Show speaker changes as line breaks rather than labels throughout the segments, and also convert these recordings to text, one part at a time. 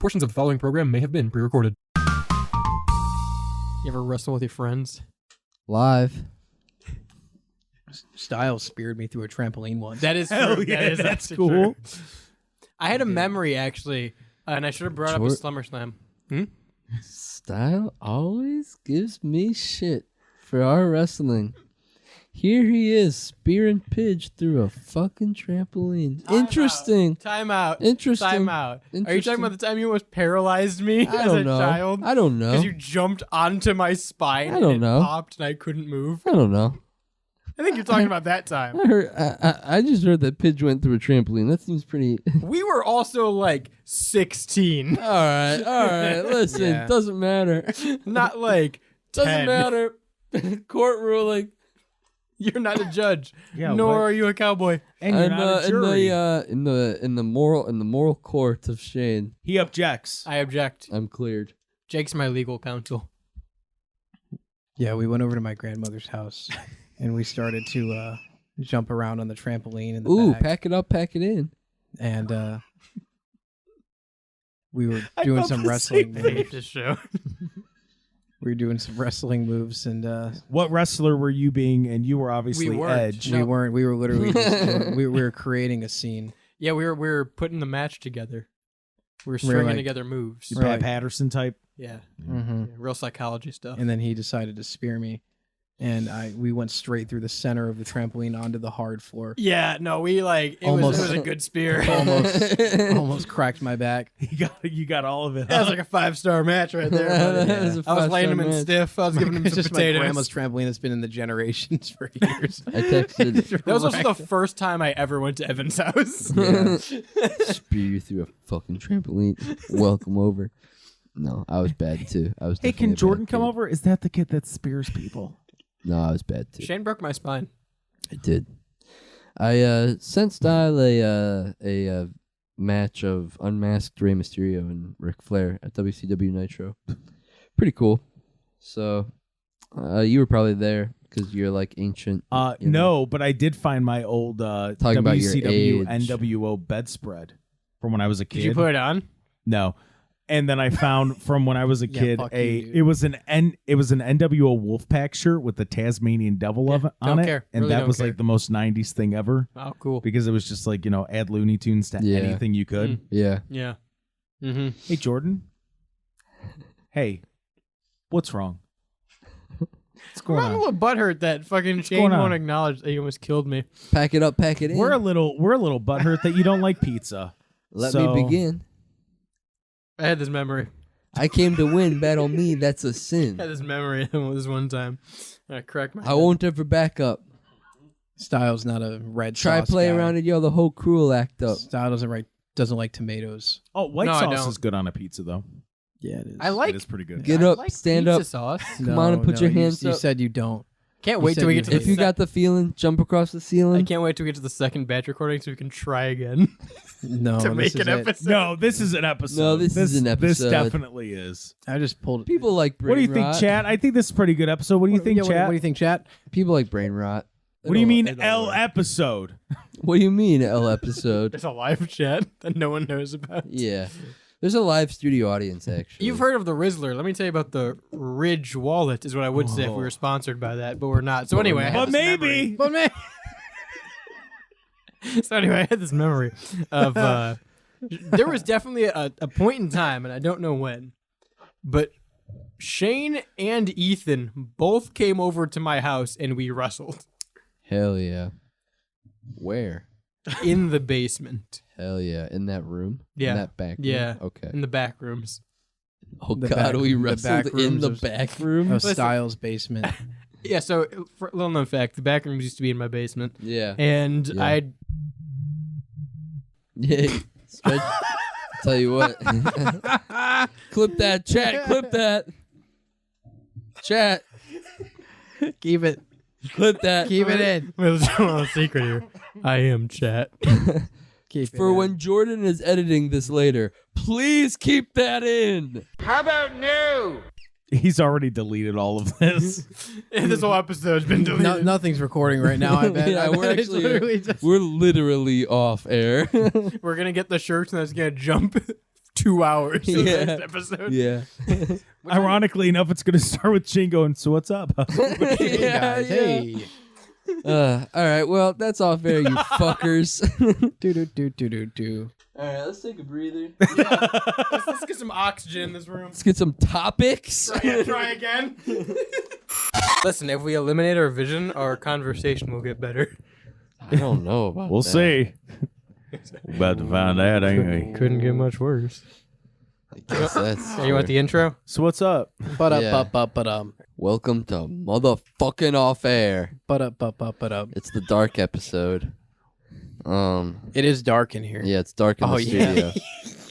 Portions of the following program may have been pre-recorded.
You ever wrestle with your friends?
Live.
Styles speared me through a trampoline once.
That is
Hell
true.
yeah,
that is
that's
actually
cool.
true. I had a memory, actually, and I should have brought up a SummerSlam.
Style always gives me shit for our wrestling. Here he is, spearing Pige through a fucking trampoline. Interesting.
Time out.
Interesting.
Time out. Are you
Interesting.
talking about the time you almost paralyzed me
I
as a
don't know.
child?
I don't know.
Because you jumped onto my spine
I don't
and it
know.
popped and I couldn't move.
I don't know.
I think you're talking about that time.
I just heard that Pidge went through a trampoline. That seems pretty.
We were also like 16.
all right. Listen,
Yeah.
doesn't matter.
Not like 10.
Doesn't matter. Court ruling.
You're not a judge.
Yeah,
nor
what-
are you a cowboy.
And you're not a jury.
in the moral court of Shane,
He objects.
I object.
I'm cleared.
Jake's my legal counsel.
Yeah, we went over to my grandmother's house, and we started to jump around on the trampoline in the
Ooh,
back.
pack it up, pack it in.
And we were
I
doing
felt
some
the
wrestling
same
moves.
This show.
We were doing some wrestling moves, and
What wrestler were you being? And you were obviously
We weren't.
Edge.
No.
we weren't. We were literally just, we were creating a scene.
Yeah, we were putting the match together. We were
We're
stringing
like-
together moves.
You
Right.
Pat Patterson type.
Yeah.
Mm-hmm.
Yeah, real psychology stuff.
And then he decided to spear me, and we went straight through the center of the trampoline onto the hard floor.
Yeah, no, we like it
Almost-
was a good spear.
Almost cracked my back.
You got all of it.
That was like a 5-star match right there. buddy.
That was a
I was laying him in
5-star match.
stiff. I was giving him
It's
some
just my
potatoes.
grandma's trampoline that's been in the generations for years.
I texted.
That was also the first time I ever went to Evan's house.
Yeah.
Spear you through a fucking trampoline. Welcome over. No, I was bad too. I was.
Hey,
definitely a
can
bad
Jordan come
kid.
over? Is that the kid that spears people?
No, I was bad too.
Shane broke my spine.
I did. I sent Style a match of unmasked Rey Mysterio and Ric Flair at WCW Nitro. Pretty cool. So, you were probably there because you're like ancient. you know.
No, but I did find my old
Talking about your
WCW
age.
NWO bedspread from when I was a kid.
Did you put it on?
No. And then I found from when I was a
Yeah,
kid
fuck you, dude.
it was an NWO Wolfpack shirt with the Tasmanian Devil on
don't
it,
care.
and
Really
that
don't
was
care.
like the most 90s thing ever
Oh, cool.
because it was just like, add Looney Tunes to
Yeah.
anything you could.
Yeah.
Yeah. Mm-hmm.
Hey Jordan. Hey. What's wrong? What's going
I'm a
on?
little butthurt that fucking Shane
going on?
won't acknowledge that he almost killed me.
Pack it up, pack it in.
We're a little butthurt that you don't like pizza.
Let
So-
me begin.
I had this memory.
I came to win. Battle me. That's a sin.
I had this memory this one time. I cracked my
I won't ever back up.
Styles not a red
Try
sauce
play
guy.
around it, yo. The whole crew will act up.
Style doesn't like tomatoes.
Oh, white
No, I
sauce
don't.
is good on a pizza though.
Yeah, it is.
I like
It is pretty good.
Get
I
up,
like
stand
pizza
up.
sauce.
Come on and put your hands
you
up.
said you don't.
Can't
You
wait
said
till we
you
get to
did.
the
If you got the feeling, jump across the
I
ceiling.
can't wait till we get to the second batch recording so we can try again
No,
to
this
make
is
an
it.
episode.
No, this is an episode.
No, this is an
This
episode.
definitely is.
I just pulled.
People like brain
What do you
rot.
think, chat? I think this is a pretty good episode. What do you think,
Yeah,
chat?
what do you think, chat?
People like brain rot.
What do you mean
They don't
L
work.
episode?
What do you mean L episode?
There's a live chat that no one knows about.
Yeah, there's a live studio audience actually.
You've heard of the Rizzler. Let me tell you about the Ridge wallet is what I would say if we were sponsored by that, but we're not. So anyway, I had
But
this
maybe.
memory. But maybe. So anyway, I had this memory of there was definitely a point in time, and I don't know when, but Shane and Ethan both came over to my house and we wrestled
Hell yeah. Where?
in the basement.
Hell yeah. In that room.
Yeah.
In that back room?
Yeah.
Okay.
In the back rooms.
Oh
The
God,
back-
we
the
wrestled
back
in
rooms
the
of-
back room.
Of Styles' basement.
Yeah, so for little known fact, the back rooms used to be in my basement.
Yeah.
And
Yeah.
I'd
Yeah. Stretch. Tell you what. Clip that, chat. Clip that. Chat.
Keep it.
Clip that.
Keep it in.
Well, there's a little secret here. I am chat.
Keep it
For
in.
when Jordan is editing this later, please keep that in.
He's already deleted all of this.
This whole episode's been deleted.
Nothing's recording right now. I bet.
Yeah,
I bet
we're
it's
actually
literally just-
we're literally off air.
We're gonna get the shirts and it's gonna jump 2 hours for the
Yeah.
next episode.
Yeah.
Ironically enough, it's going to start with Shane going, so what's up?
Hey
Yeah,
guys,
yeah.
hey.
All right. Well, that's all fair, you fuckers.
Do do do do do do.
All right. Let's take a breather.
Let's get some oxygen in this room.
Let's get some topics.
Try again. Listen, if we eliminate our vision, our conversation will get better.
I don't know about
We'll
that.
see. We're about to find out, ain't we?
Couldn't get much worse.
I guess that's.
Hey, you want the intro?
So what's up?
But up,
Yeah.
up.
Welcome to motherfucking off air.
But up.
It's the dark episode.
It is dark in here.
Yeah, it's dark in
Oh,
the
yeah.
studio.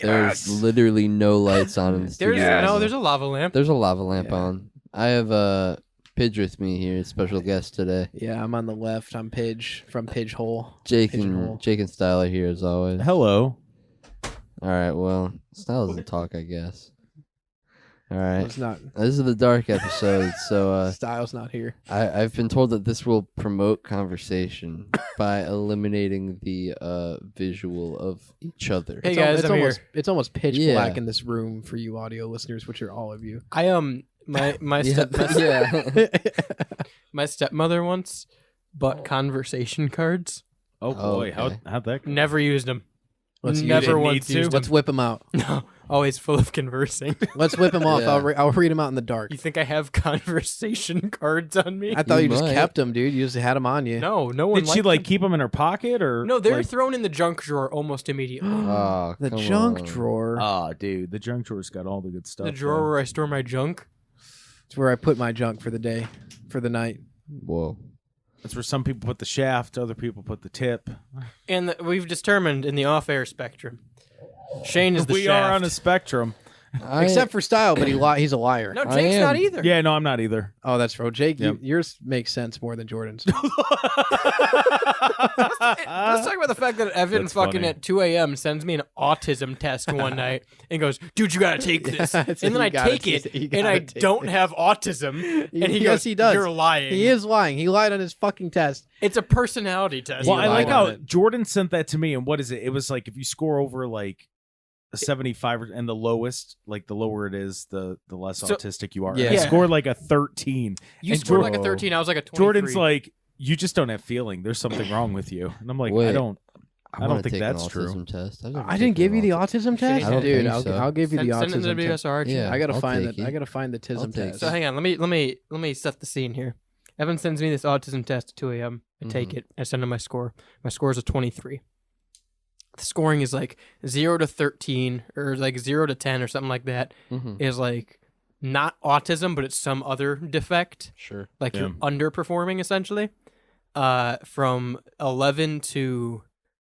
There's literally no lights on in the
There's
studio.
there's a lava lamp.
There's a lava lamp
Yeah.
on. I have Pidge with me here, special guest today.
Yeah, I'm on the left. I'm Pige from Pige Hole.
Jake
Pigeonhole.
and Style are here as always.
Hello.
All right, well, Style doesn't talk, I guess. All right,
It's not.
this is the dark episode, so
Style's not here.
I've been told that this will promote conversation by eliminating the visual of each other.
Hey guys,
it's
I'm
almost
here.
it's almost pitch
Yeah.
black in this room for you audio listeners, which are all of you.
I my
Yeah.
my stepmother once bought conversation cards.
Oh boy,
Okay.
how'd that go?
Never used them.
Let's use
Never
it.
once
Need
used
to?
them.
Let's whip them out.
No, always full of conversing.
Let's whip them off.
Yeah.
I'll read them out in the dark.
You think I have conversation cards on me?
I thought you just
might.
kept them, dude. You just had them on you.
No, no one.
Did she
liked
like
them.
keep them in her pocket or?
No, they're
like,
thrown in the junk drawer almost immediately.
Oh,
The
come
junk
on.
drawer.
Oh, dude, the junk drawer's got all the good stuff.
The drawer where I store my junk.
It's where I put my junk for the day, for the night.
Whoa.
That's where some people put the shaft, other people put the tip.
And we've determined in the off-air spectrum, Shane is the
We
shaft.
are on a spectrum.
Except for Style, but he's a liar.
No,
I
Jake's not
am.
either.
Yeah, no, I'm not either.
Oh, that's right. Jake,
Yep.
yours makes sense more than Jordan's.
Let's talk about the fact that Evan
That's
fucking
funny.
at 2 a.m. sends me an autism test one night and goes, "Dude, you gotta take this."
Yeah,
and
so
then
you
I
gotta
take
take
it,
it. You
and I
gotta take
don't
it.
have autism. And he
Yes,
goes,
he does.
"You're lying."
He is lying. He lied on his fucking test.
It's a personality test.
Well,
You
I like
lied
how
on it.
Jordan sent that to me, and what is it? It was like if you score over like a 75 and the lowest, like the lower it is, the less
So-
autistic you are.
Yeah.
And I
Yeah.
scored like a 13.
You
and
scored
Jordan-
like a 13. I was like a 23.
Jordan's like, you just don't have feeling. There's something wrong with you. And I'm like,
Wait.
I don't
wanna
think
think
that's
an
true.
autism test. I've never
I didn't
taken
give you
an
the
autism-
autism test,
I don't
dude.
think so.
I'll give you the
send it to
autism
the
test.
BSR.
Yeah.
I gotta
I'll
find
take
it.
it.
I gotta find the
I'll
tism
take
test.
So hang on, let me set the scene here. Evan sends me this autism test at 2 a.m. I take it. I send him my score. My score is a 23. The scoring is like 0 to 13 or like 0 to 10 or something like that.
Mhm.
Is like not autism, but it's some other defect.
Sure.
Like you're
Yeah.
underperforming essentially. From 11 to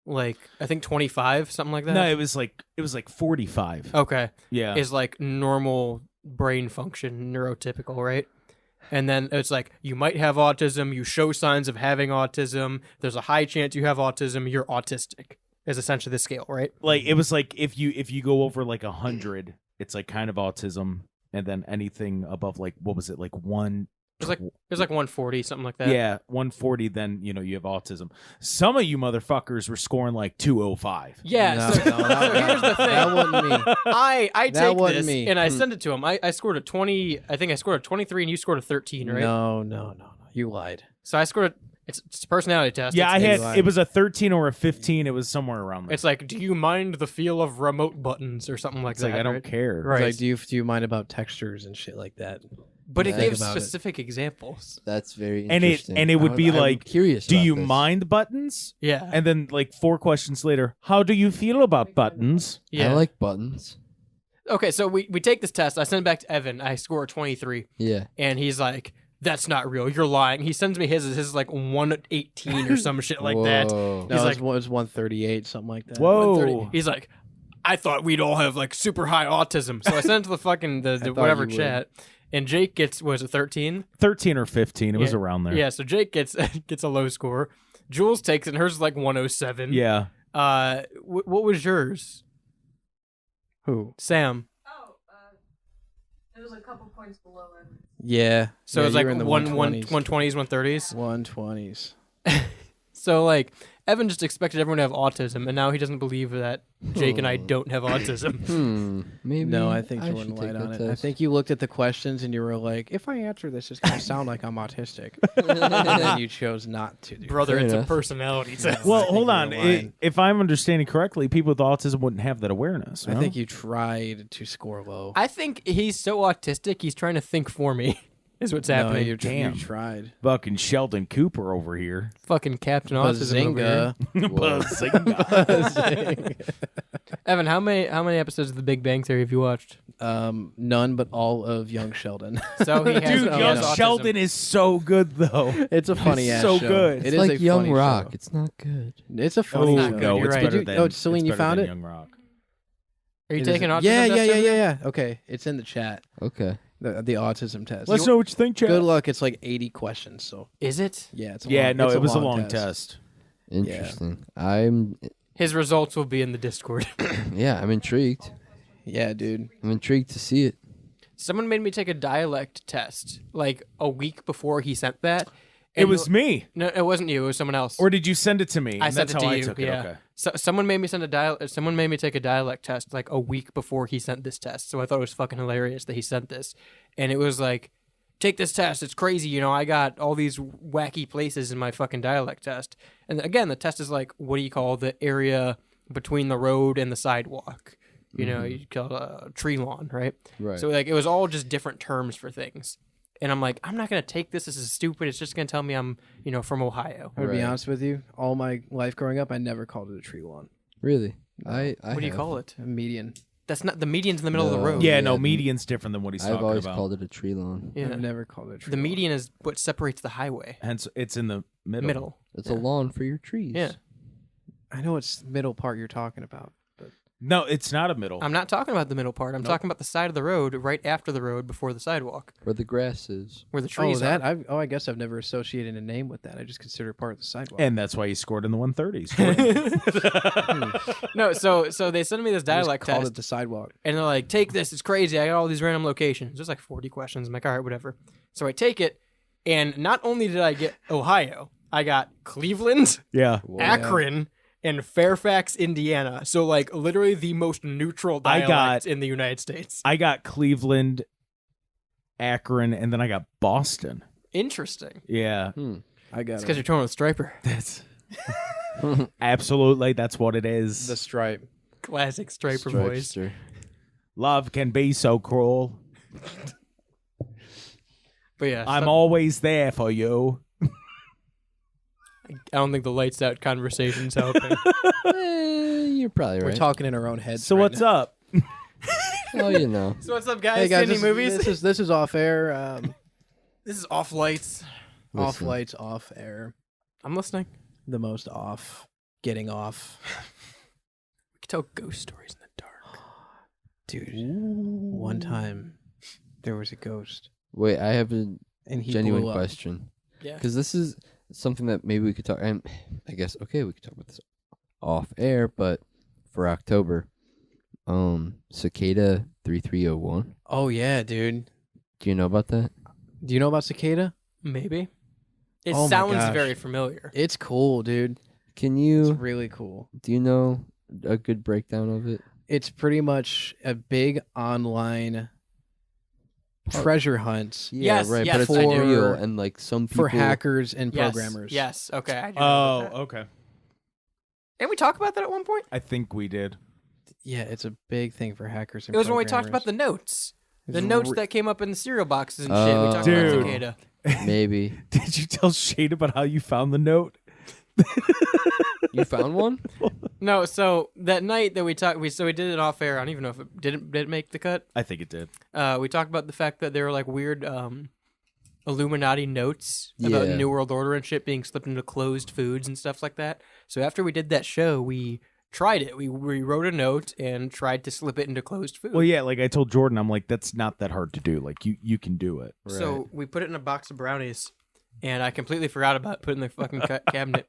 like I think 25, something like that.
No, it was like 45.
Okay.
Yeah.
Is like normal brain function, neurotypical, right? And then it's like you might have autism, you show signs of having autism, there's a high chance you have autism, you're autistic. Is essentially the scale, right?
Like it was like if you go over like 100, it's like kind of autism, and then anything above like what was it like one?
It was like 140, something like that.
Yeah, 140. Then you have autism. Some of you motherfuckers were scoring like 205.
Yeah.
No,
so,
no, that-
so here's the thing.
That wasn't me.
I
That
take
wasn't
this
me.
and I send it to him. I scored a 20. I think I scored a 23 and you scored a 13, right?
No. You lied.
So I scored. It's a personality test.
Yeah, I
It's-
had it was a 13 or a 15. It was somewhere around there.
It's like, do you mind the feel of remote buttons or something like
It's
that?
like I don't
right?
care.
Right.
It's like, do you mind about textures and shit like that?
But it
Think
gives
about it.
specific examples.
That's very
And it-
interesting.
and it would be
I'm
like,
curious.
Do
about
you
this.
mind buttons?
Yeah.
And then like 4 questions later, how do you feel about buttons?
Yeah.
I like buttons.
Okay, so we take this test. I send it back to Evan. I score a 23,
Yeah.
and he's like, "That's not real. You're lying." He sends me his. His is like 118 or some shit like that.
Whoa.
No,
He's
it was 138, something like that.
Whoa.
130. He's like, "I thought we'd all have like super high autism." So I sent it to the fucking the
thought
whatever
you would.
chat, and Jake gets was it 13?
13 or 15. It was
Yeah.
around there.
Yeah. So Jake gets gets a low score. Jules takes it. And hers is like 107.
Yeah.
What was yours,
Who?
Sam?
Oh, it was a couple points below it.
Yeah.
So
yeah,
it's like
you were in the
120s, 130s.
120s.
So like Evan just expected everyone to have autism, and now he doesn't believe that Jake and I don't have autism.
Maybe.
No, I think
should
Jordan
take
lied on
that
it. I
test.
think you looked at the questions and you were like, if I answer this, it's going to sound like I'm autistic. And then you chose not to do
Brother,
Fair
it's
enough.
a personality test.
Well,
think
hold
you're
on.
lying.
If I'm understanding correctly, people with autism wouldn't have that awareness.
I
no?
think you tried to score low.
I think he's so autistic, he's trying to think for me, is what's
No,
happening.
you
Damn.
tried.
fucking Sheldon Cooper over here.
Fucking Captain Autism over here.
Bazinga.
Bazinga.
Evan, how many episodes of The Big Bang Theory have you watched?
None but all of Young Sheldon.
So he has,
Dude,
he
Young
has autism.
Sheldon is so good though.
It's a funny ass
so
show.
good.
It
It's
is
like
a
Young
funny
Rock.
show.
It's not good.
It's a funny
Oh
show.
no,
no,
you're
it's
right.
better
Did you-
than.
oh, Celine,
it's
you
better
found
than
it?
Young Rock.
Are you
It
taking
is-
autism
Yeah,
test over there?
yeah. Okay, it's in the chat.
Okay.
The autism test.
Let's know what you think, Chad.
Good luck. It's like 80 questions. So
Is it?
yeah, it's a
Yeah,
long,
no,
it's
it was a long test.
Interesting. I'm
His results will be in the Discord.
I'm intrigued.
Yeah, dude.
I'm intrigued to see it.
Someone made me take a dialect test like a week before he sent that.
It
And
was me.
No, it wasn't you. It was someone else.
Or did you send it to me?
I
And
sent
that's
it
how
to
I
you.
took
Yeah.
it. Okay.
So someone made me Someone made me take a dialect test like a week before he sent this test. So I thought it was fucking hilarious that he sent this, and it was like, take this test. It's crazy. You know, I got all these wacky places in my fucking dialect test. And again, the test is like, what do you call the area between the road and the sidewalk? You know, you call it a tree lawn, right?
Right.
So like, it was all just different terms for things. And I'm like, I'm not gonna take this. This is stupid. It's just gonna tell me I'm, from Ohio.
I'm gonna be
Right.
honest with you. All my life growing up, I never called it a tree lawn.
Really? I
What do you
have.
call it?
A median.
That's not the median's in the middle of the
No.
road.
Yeah,
Yeah,
no,
the-
median's different than what he's
I've
talking
always
about.
called it a tree lawn.
Yeah.
I've never called it a tree
The
lawn.
median is what separates the highway.
Hence, it's in the middle.
Middle.
It's a lawn for your trees.
Yeah.
I know it's the middle part you're talking about.
No, it's not a middle.
I'm not talking about the middle part. I'm
Nope.
talking about the side of the road right after the road before the sidewalk
Where the grass is.
where the trees
that
are.
I guess I've never associated a name with that. I just consider it part of the sidewalk.
And that's why he scored in the 130s.
No, so they sent me this
I just
dialect
called
test,
it the sidewalk.
and they're like, take this. It's crazy. I got all these random locations. There's like 40 questions. I'm like, all right, whatever. So I take it, and not only did I get Ohio, I got Cleveland,
yeah.
Whoa.
Akron, and Fairfax, Indiana. So like literally the most neutral
I
dialect
got-
in the United States.
I got Cleveland, Akron, and then I got Boston.
Interesting.
Yeah.
I got
It's because you're touring with Striper.
That's absolutely, that's what it is.
the stripe.
Classic Striper voice.
Stripester.
Love can be so cruel.
But yeah,
I'm always there for you.
I don't think the lights out conversation's helping.
You're probably
We're
right.
talking in our own heads.
So
right
what's
now.
up?
Oh, you know.
So what's up, guys?
Hey guys,
See any
this,
movies?
this is off air.
This is off lights.
Off
Listen.
lights, off air.
I'm listening.
The most off. Getting off.
We can tell ghost stories in the dark.
Dude. One time there was a ghost
Wait, I have a
and he
genuine
blew up.
question.
Yeah.
Because this is something that maybe we could talk. And I guess we could talk about this off air. But for October, Cicada 3301.
Oh yeah, dude.
Do you know about that?
Do you know about Cicada?
Maybe. It
Oh my
sounds
gosh.
very familiar.
It's cool, dude.
Can
It's
you?
really cool.
Do you know a good breakdown of it?
It's pretty much a big online treasure hunt
Yes,
right.
yes,
but it's
I do.
real, and like some people
for hackers and
Yes.
programmers.
Yes. Okay. I do know about that.
okay.
Didn't we talk about that at one point?
I think we did.
Yeah, it's a big thing for hackers and
It was when we talked about the
programmers.
notes.
It's
The notes
re-
that came up in the cereal boxes and shit. We talked
Dude.
about Cicada.
Maybe
Did you tell Shade about how you found the note?
you found one.
No, so that night that we talked, we did it off air. I don't even know if it did it make the cut.
I think it did.
We talked about the fact that there were like weird Illuminati notes about
Yeah.
New World Order and shit being slipped into closed foods and stuff like that. So after we did that show, we tried it. We wrote a note and tried to slip it into closed food.
Well, yeah, like I told Jordan, I'm like, that's not that hard to do. Like you can do it.
So we put it in a box of brownies, and I completely forgot about putting the fucking cabinet.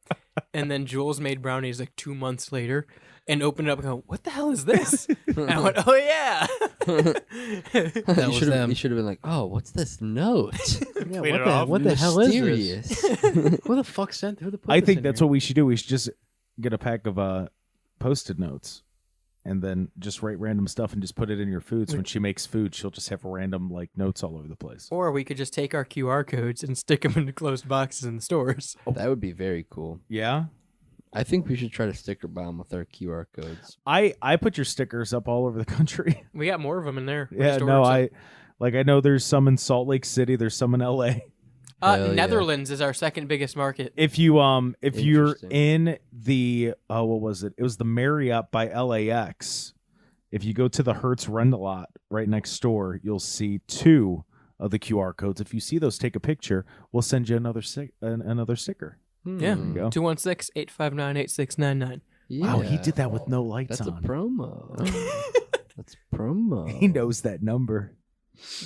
And then Jules made brownies like 2 months later, and opened it up and go, "What the hell is this?" And I went, "Oh yeah."
That was them.
You should have been like, oh, what's this note?
Yeah,
Clean
what
it
the,
off.
what the hell is this?
Mysterious.
Who the fuck sent? Who the put
I
this
think
in
that's
here?
what we should do. We should just get a pack of Post-it notes, and then just write random stuff and just put it in your food. So when she makes food, she'll just have random like notes all over the place.
Or we could just take our QR codes and stick them into closed boxes in the stores.
That would be very cool.
Yeah,
I think we should try to sticker bomb with our QR codes.
I put your stickers up all over the country.
We got more of them in there. We
Yeah,
stored
no,
some.
I know there's some in Salt Lake City. There's some in L.A.
Hell yeah.
Netherlands is our second biggest market.
If you're
Interesting.
in the what was it? It was the Marriott by LAX. If you go to the Hertz rental lot right next door, you'll see 2 of the QR codes. If you see those, take a picture. We'll send you another sticker.
Yeah.
There you go.
216-859-8699.
Yeah.
Wow, he did that with no lights
That's
on.
a promo. That's a promo.
He knows that number.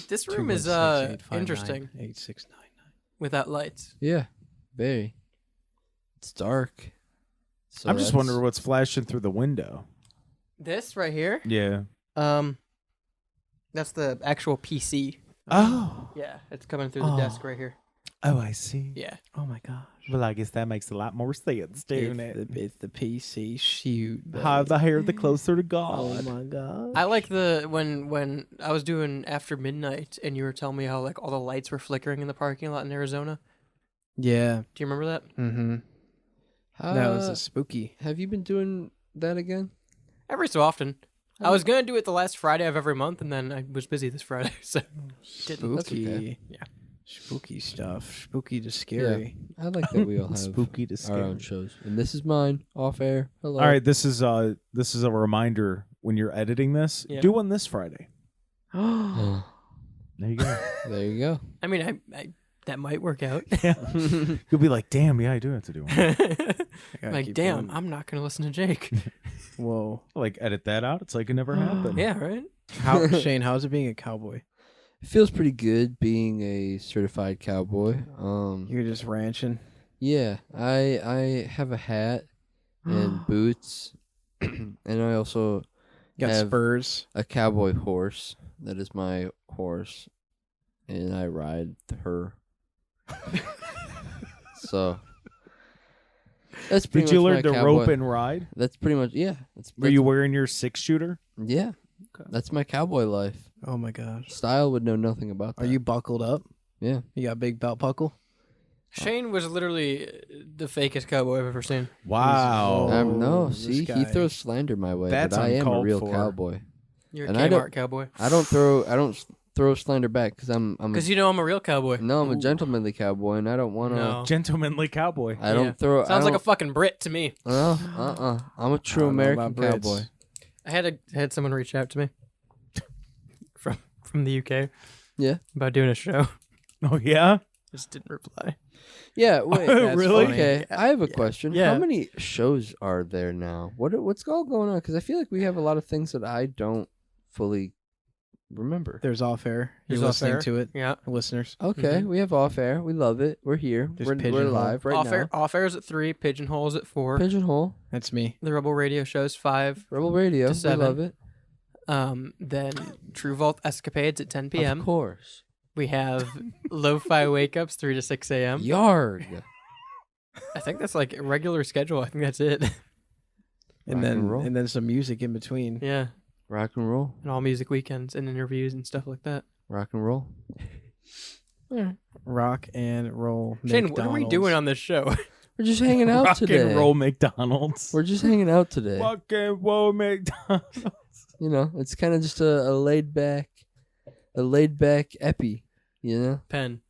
This room is
216-859-8699.
interesting without lights.
Yeah, very. It's dark. So
I'm just
that's-
wondering what's flashing through the window.
This right here,
Yeah.
that's the actual PC.
Oh.
Yeah, it's coming through the desk right here.
Oh, I see.
Yeah.
Oh my gosh.
Well, I guess that makes a lot more sense, doesn't it?
It's the PC shoot.
How the higher, the closer to
Oh
God.
my god.
I like the when I was doing after midnight and you were telling me how like all the lights were flickering in the parking lot in Arizona.
Yeah.
Do you remember that?
Mm-hmm. That was a spooky.
Have you been doing that again?
Every so often. I was gonna do it the last Friday of every month, and then I was busy this Friday, so didn't.
That's okay.
Spooky.
Yeah.
Spooky stuff. Spooky to scary.
I like that we all have
Spooky to
our
scary.
own shows. And this is mine, off air. Hello.
All right, this is a reminder when you're editing this.
Yeah.
Do one this Friday.
Oh,
There you go.
there you go.
I mean, I that might work out.
You'll be like, damn, yeah, I do have to do one.
I gotta
like,
keep
damn,
going.
I'm not gonna listen to Jake.
Whoa.
Like, edit that out. It's like it never happened.
Yeah, right.
How Shane, how's it being a cowboy?
It feels pretty good being a certified cowboy.
You're just ranching.
Yeah, I have a hat and boots, and I also
Got
have
spurs.
a cowboy horse. That is my horse, and I ride her. So that's pretty
Did you
much
learn
my
to
cowboy.
rope and ride?
That's pretty much
Were you wearing your 6-shooter?
Yeah, that's my cowboy life.
Oh my gosh.
Style would know nothing about that.
Are you buckled up?
Yeah.
You got a big belt buckle?
Shane was literally the fakest cowboy I've ever seen.
Wow.
No,
this
see, he
guy.
throws slander my way,
That's
but I am a
uncalled
real
for.
cowboy.
You're
And
a
I don't-
Kmart cowboy.
I don't throw slander back because I'm
Because you know I'm a real cowboy.
no, I'm a gentlemanly cowboy, and I don't want to.
No.
Gentlemanly cowboy.
I don't
Yeah.
throw.
Sounds
I
like a
don't,
fucking Brit to me.
I'm a true
don't know
American
about Brits.
cowboy.
I had someone reach out to me from the UK.
Yeah.
About doing a show.
Oh, yeah?
Just didn't reply.
Yeah, wait.
That's
Really?
funny.
Okay, I have a question.
Yeah.
How many shows are there now? What's all going on? Because I feel like we have a lot of things that I don't fully remember.
There's off air. You're
There's off
listening
air.
to it,
Yeah.
listeners.
Okay, we have off air. We love it. We're here.
There's
We're
Pigeonhole.
live right now.
Off air's at 3, Pigeonhole's at 4.
Pigeonhole,
That's me.
The Rebel Radio show's 5.
Rebel Radio.
To
We
7.
love it.
Then True Vault Escapades at 10
Of
p.m.
course.
We have Lo-Fi Wake Ups 3 to 6 a.m.
Yarg.
I think that's like a regular schedule. I think that's it.
And
Rock and roll.
then some music in between.
Yeah.
Rock and roll.
And all music weekends and interviews and stuff like that.
Rock and roll.
Rock and roll.
Shane, what are we doing
McDonald's.
on this show?
We're just hanging out
Rock
today.
and roll McDonald's.
We're just hanging out today.
Rock and roll McDonald's.
You know, it's kind of just a laid back epi. You know,
Pen.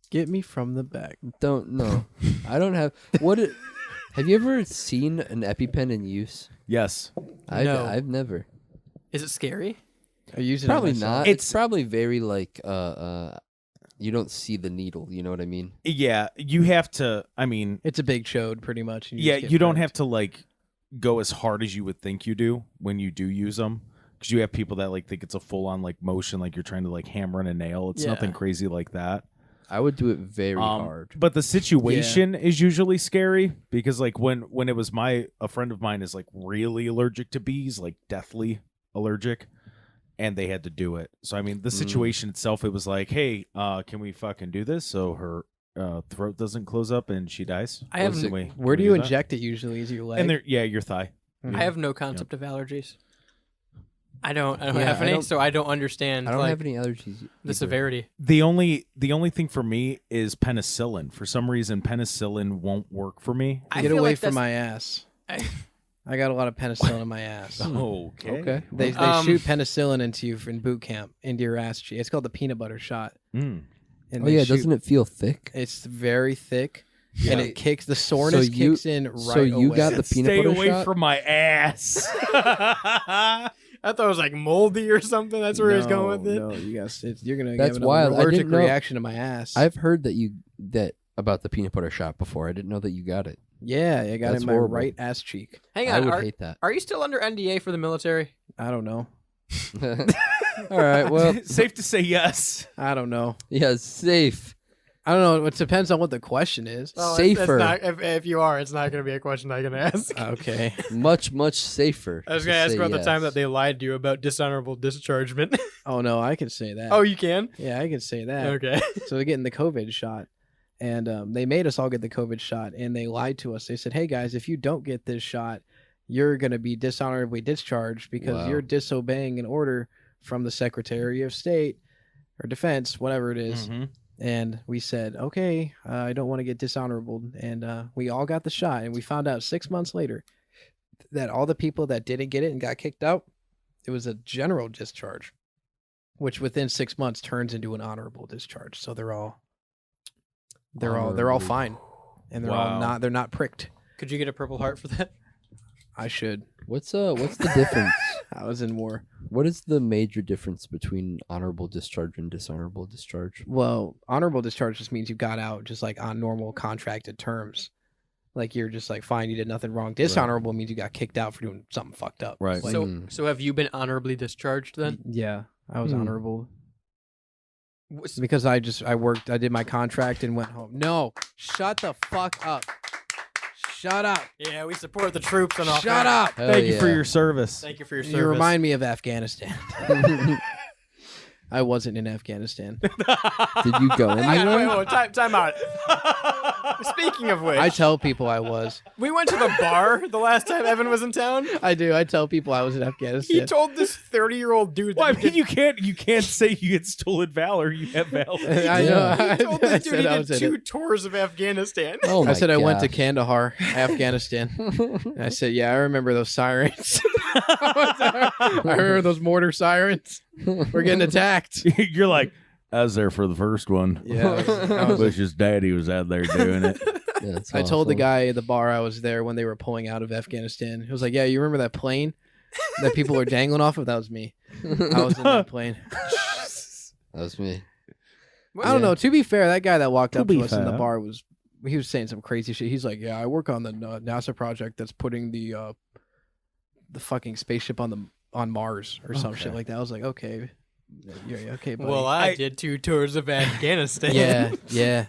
Get me from the back.
don't know. I don't have have you ever seen an EpiPen in use?
Yes.
No.
I've never.
Is it scary?
I use it on
Probably
myself.
not.
It's-
It's probably very like you don't see the needle. You know what I mean?
Yeah, you have to, I mean,
It's a big chode, pretty much. and
yeah,
just get
you don't
burnt.
have to like go as hard as you would think you do when you do use them. Because you have people that like think it's a full on like motion, like you're trying to like hammer in a nail. It's
Yeah.
nothing crazy like that.
I would do it very hard.
But the situation is usually scary because like when it was a friend of mine is like really allergic to bees, like deathly allergic, and they had to do it. So I mean the situation itself, it was like, hey, can we fucking do this? So her throat doesn't close up and she dies.
I have
Can
no-
we-
Where
can
do
we
you
that?
inject it usually? Is your leg?
And your thigh.
I have no concept of allergies. I don't
Yeah,
have
I
any,
don't-
so I don't understand
I don't
like,
have any allergies.
the
either.
severity.
The only thing for me is penicillin. For some reason, penicillin won't work for me.
I
Get
feel
away
like
from
that's-
my ass.
I-
I got a lot of penicillin in my ass.
Okay.
Okay.
They shoot penicillin into you in boot camp, into your ass cheek. It's called the peanut butter shot.
Mm.
And
Oh
they
yeah,
shoot-
doesn't it feel thick?
It's very thick, and it kicks. The soreness
you-
kicks in right
so you
away.
got the peanut
Stay
butter
away
shot?
from my ass.
I thought it was like moldy or something. That's where he's going with it.
No, you guys, you're gonna
That's
get
wild.
an
I
allergic
didn't know-
reaction to my ass.
I've heard that about the peanut butter shot before. I didn't know that you got it.
yeah, I got it
That's
in my
horrible.
right ass cheek.
Hang
I
on,
would
are,
hate that.
are you still under NDA for the military?
I don't know.
All right. Well,
Safe to say yes.
I don't know.
yeah, safe.
I don't know. It depends on what the question is.
Well,
Safer.
if you are, it's not going to be a question I can ask.
Okay.
Much safer.
I was
to
going to ask
say
about the time
yes.
that they lied to you about dishonorable dischargement.
Oh no, I can say that.
Oh, you can?
yeah, I can say that.
Okay.
So we're getting the COVID shot, and they made us all get the COVID shot, and they lied to us. They said, "Hey guys, if you don't get this shot, you're gonna be dishonorably discharged because
Wow.
you're disobeying an order from the Secretary of State or Defense, whatever it is."
Mhm.
And we said, "Okay, I don't want to get dishonorable," and we all got the shot, and we found out 6 months later that all the people that didn't get it and got kicked out, it was a general discharge, which within 6 months turns into an honorable discharge. So they're all
Honorable.
fine, and
Wow.
they're not pricked.
Could you get a Purple Heart for that?
I should.
What's the difference?
I was in war.
What is the major difference between honorable discharge and dishonorable discharge?
Well, honorable discharge just means you got out just like on normal contracted terms. Like you're just like fine, you did nothing wrong. Dishonorable means you got kicked out for doing something fucked up.
Right.
Like,
So have you been honorably discharged then?
yeah, I was
Hmm.
honorable
Was-
because I did my contract and went home. No, shut the fuck up. Shut up.
Yeah, we support the troops and all.
Shut up.
Hell
Thank you for
yeah.
your service.
Thank you for your service.
You remind me of Afghanistan. I wasn't in Afghanistan.
Did you go
Wait,
anywhere?
wait, time out. Speaking of which,
I tell people I was.
we went to the bar the last time Evan was in town.
I do. I tell people I was in
He
Afghanistan.
told this 30-year-old dude.
Well, I
that
mean, you can't say you had stolen valor. You have valor.
I know.
Yeah.
he told
I
this dude
said
he
I
did
was in
2
it.
tours of Afghanistan.
Oh my
I said I went to
gosh.
Kandahar, Afghanistan. And I said, yeah, I remember those sirens. I remember those mortar sirens. We're getting attacked.
You're like, I was there for the first one.
Yeah. I was-
Bush's daddy was out there doing it.
Yeah, that's
I told the
awful.
guy at the bar I was there when they were pulling out of Afghanistan. He was like, yeah, you remember that plane that people were dangling off of? That was me. I was in that plane.
That was me.
I don't know. To be fair, that guy that walked
To
up to
be
us in the
fair.
bar he was saying some crazy shit. He's like, yeah, I work on the NASA project that's putting the fucking spaceship on Mars or some shit
Okay.
like that. I was like, okay, yeah, okay, buddy.
Well, I did 2 tours of Afghanistan.
yeah.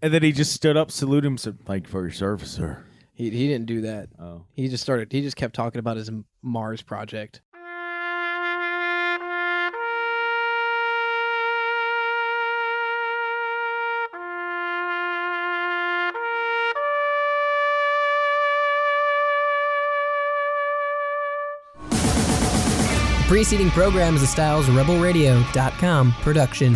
And then he just stood up, saluted him, said, "Thank you for your service, sir."
He didn't do that.
Oh,
He just kept talking about his Mars project.
Preceding program is a StylesRebelRadio.com production.